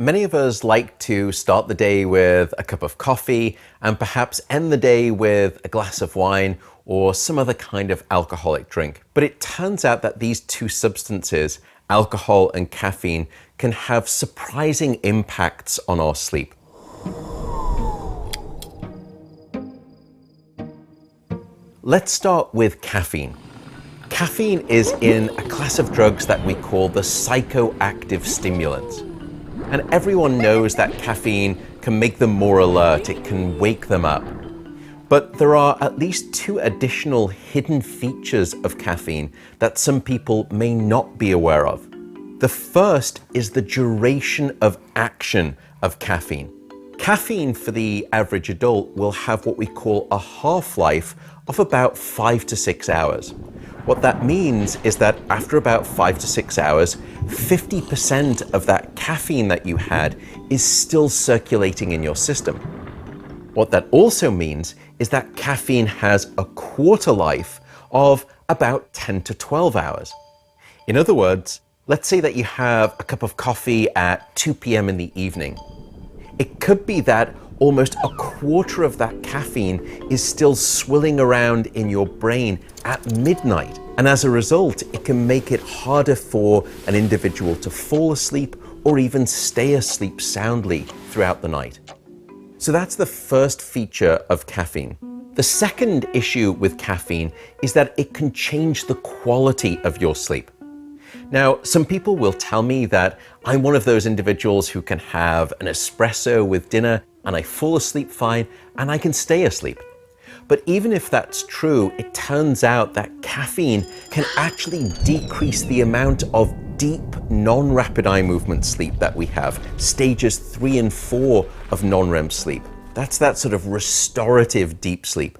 Many of us like to start the day with a cup of coffee and perhaps end the day with a glass of wine or some other kind of alcoholic drink. But it turns out that these two substances, alcohol and caffeine, can have surprising impacts on our sleep. Let's start with caffeine. Caffeine is in a class of drugs that we call the psychoactive stimulants. And everyone knows that caffeine can make them more alert, it can wake them up. But there are at least two additional hidden features of caffeine that some people may not be aware of. The first is the duration of action of caffeine. Caffeine for the average adult will have what we call a half-life of about 5 to 6 hours. What that means is that after about 5 to 6 hours, 50% of that caffeine that you had is still circulating in your system. What that also means is that caffeine has a quarter life of about 10 to 12 hours. In other words, let's say that you have a cup of coffee at 2 p.m. in the evening. It could be that almost a quarter of that caffeine is still swirling around in your brain at midnight. And as a result, it can make it harder for an individual to fall asleep or even stay asleep soundly throughout the night. So that's the first feature of caffeine. The second issue with caffeine is that it can change the quality of your sleep. Now, some people will tell me that I'm one of those individuals who can have an espresso with dinner and I fall asleep fine and I can stay asleep. But even if that's true, it turns out that caffeine can actually decrease the amount of deep non-rapid eye movement sleep that we have, stages 3 and 4 of non-REM sleep. That's that sort of restorative deep sleep.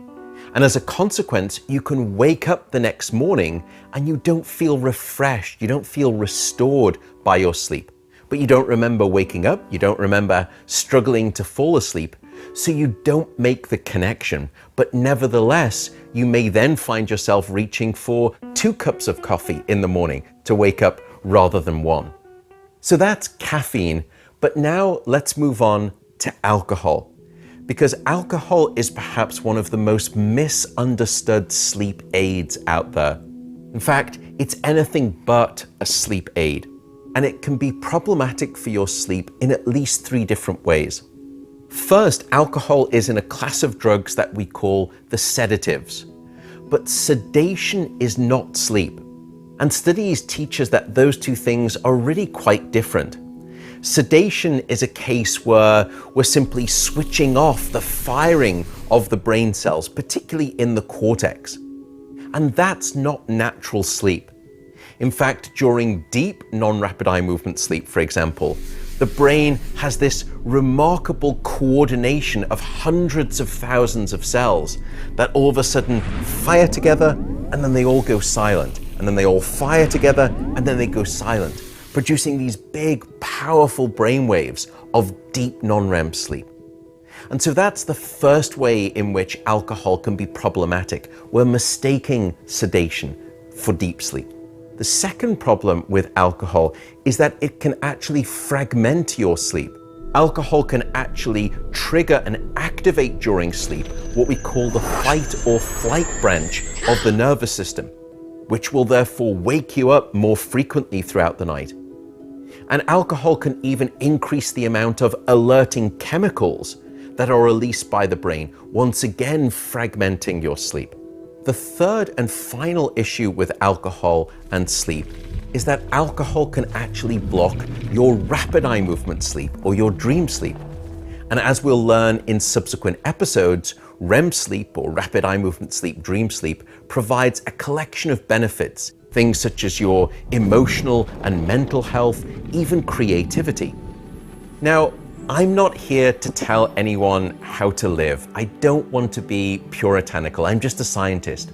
And as a consequence, you can wake up the next morning and you don't feel refreshed, you don't feel restored by your sleep. But you don't remember waking up, you don't remember struggling to fall asleep, so you don't make the connection. But nevertheless, you may then find yourself reaching for 2 cups of coffee in the morning to wake up rather than 1. So that's caffeine, but now let's move on to alcohol. Because alcohol is perhaps one of the most misunderstood sleep aids out there. In fact, it's anything but a sleep aid. And it can be problematic for your sleep in at least 3 different ways. First, alcohol is in a class of drugs that we call the sedatives. But sedation is not sleep. And studies teach us that those two things are really quite different. Sedation is a case where we're simply switching off the firing of the brain cells, particularly in the cortex. And that's not natural sleep. In fact, during deep non-rapid eye movement sleep, for example, the brain has this remarkable coordination of hundreds of thousands of cells that all of a sudden fire together and then they all go silent. And then they all fire together and then they go silent, producing these big, powerful brain waves of deep non-REM sleep. And so that's the first way in which alcohol can be problematic. We're mistaking sedation for deep sleep. The second problem with alcohol is that it can actually fragment your sleep. Alcohol can actually trigger and activate during sleep what we call the fight or flight branch of the nervous system, which will therefore wake you up more frequently throughout the night. And alcohol can even increase the amount of alerting chemicals that are released by the brain, once again fragmenting your sleep. The third and final issue with alcohol and sleep is that alcohol can actually block your rapid eye movement sleep or your dream sleep. And as we'll learn in subsequent episodes, REM sleep or rapid eye movement sleep, dream sleep, provides a collection of benefits, things such as your emotional and mental health, even creativity. Now, I'm not here to tell anyone how to live. I don't want to be puritanical. I'm just a scientist.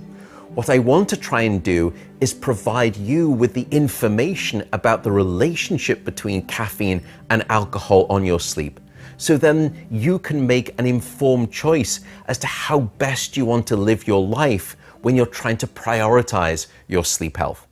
What I want to try and do is provide you with the information about the relationship between caffeine and alcohol on your sleep. So then you can make an informed choice as to how best you want to live your life when you're trying to prioritize your sleep health.